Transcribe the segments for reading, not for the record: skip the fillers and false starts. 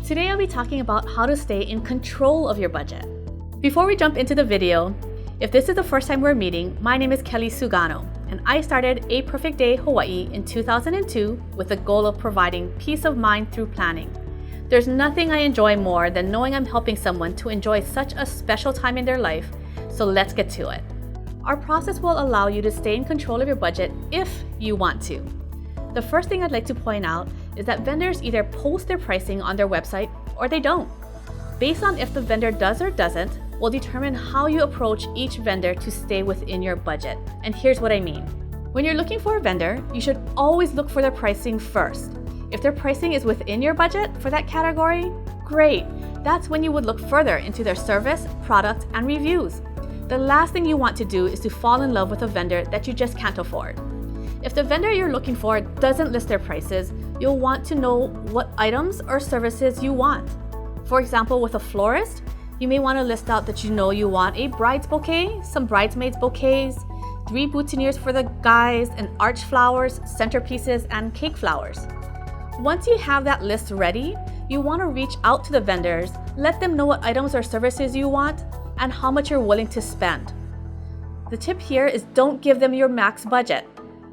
Today I'll be talking about how to stay in control of your budget. Before we jump into the video, if this is the first time we're meeting, my name is Kelly Sugano, and I started A Perfect Day Hawaii in 2002 with the goal of providing peace of mind through planning. There's nothing I enjoy more than knowing I'm helping someone to enjoy such a special time in their life, so let's get to it. Our process will allow you to stay in control of your budget if you want to. The first thing I'd like to point out is that vendors either post their pricing on their website or they don't. Based on if the vendor does or doesn't, will determine how you approach each vendor to stay within your budget. And here's what I mean. When you're looking for a vendor, you should always look for their pricing first. If their pricing is within your budget for that category, great. That's when you would look further into their service, product, and reviews. The last thing you want to do is to fall in love with a vendor that you just can't afford. If the vendor you're looking for doesn't list their prices, you'll want to know what items or services you want. For example, with a florist, you may want to list out that you want a bride's bouquet, some bridesmaids bouquets, 3 boutonnieres for the guys, and arch flowers, centerpieces, and cake flowers. Once you have that list ready, you want to reach out to the vendors, let them know what items or services you want, and how much you're willing to spend. The tip here is don't give them your max budget.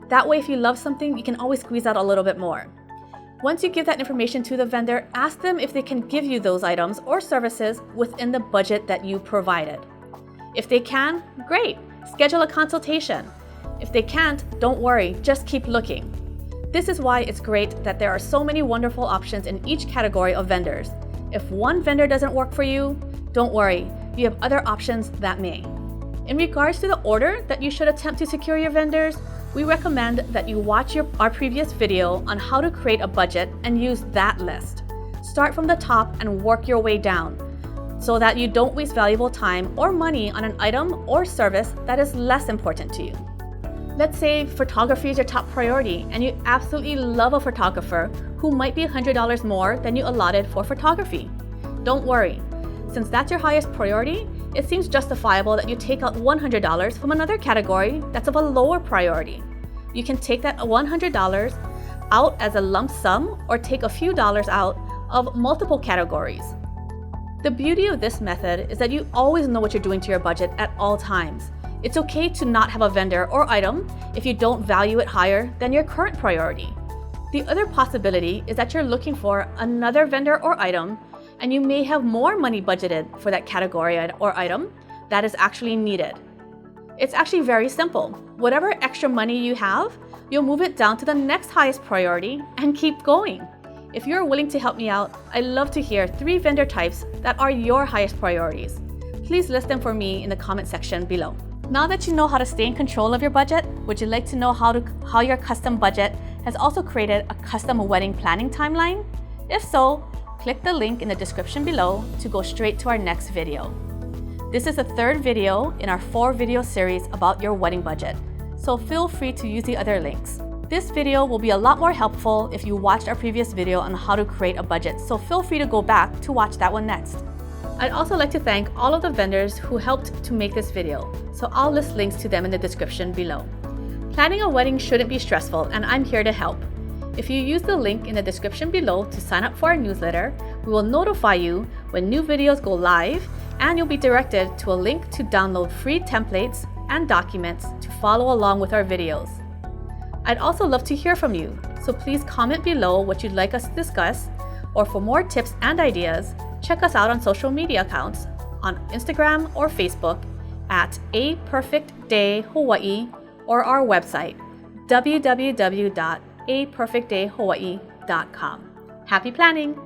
That way, if you love something, you can always squeeze out a little bit more. Once you give that information to the vendor, ask them if they can give you those items or services within the budget that you provided. If they can, great, schedule a consultation. If they can't, don't worry, just keep looking. This is why it's great that there are so many wonderful options in each category of vendors. If one vendor doesn't work for you, don't worry, you have other options that may. In regards to the order that you should attempt to secure your vendors, we recommend that you watch our previous video on how to create a budget and use that list. Start from the top and work your way down so that you don't waste valuable time or money on an item or service that is less important to you. Let's say photography is your top priority and you absolutely love a photographer who might be $100 more than you allotted for photography. Don't worry. Since that's your highest priority, it seems justifiable that you take out $100 from another category that's of a lower priority. You can take that $100 out as a lump sum or take a few dollars out of multiple categories. The beauty of this method is that you always know what you're doing to your budget at all times. It's okay to not have a vendor or item if you don't value it higher than your current priority. The other possibility is that you're looking for another vendor or item and you may have more money budgeted for that category or item that is actually needed. It's actually very simple. Whatever extra money you have, you'll move it down to the next highest priority and keep going. If you're willing to help me out, I'd love to hear 3 vendor types that are your highest priorities. Please list them for me in the comment section below. Now that you know how to stay in control of your budget, would you like to know how your custom budget has also created a custom wedding planning timeline? If so, click the link in the description below to go straight to our next video. This is the 3rd video in our 4-video series about your wedding budget, so feel free to use the other links. This video will be a lot more helpful if you watched our previous video on how to create a budget, so feel free to go back to watch that one next. I'd also like to thank all of the vendors who helped to make this video, so I'll list links to them in the description below. Planning a wedding shouldn't be stressful, and I'm here to help. If you use the link in the description below to sign up for our newsletter, we will notify you when new videos go live, and you'll be directed to a link to download free templates and documents to follow along with our videos. I'd also love to hear from you, so please comment below what you'd like us to discuss, or for more tips and ideas, check us out on social media accounts on Instagram or Facebook at A Perfect Day Hawaii or our website www.aperfectdayhawaii.com. Happy planning!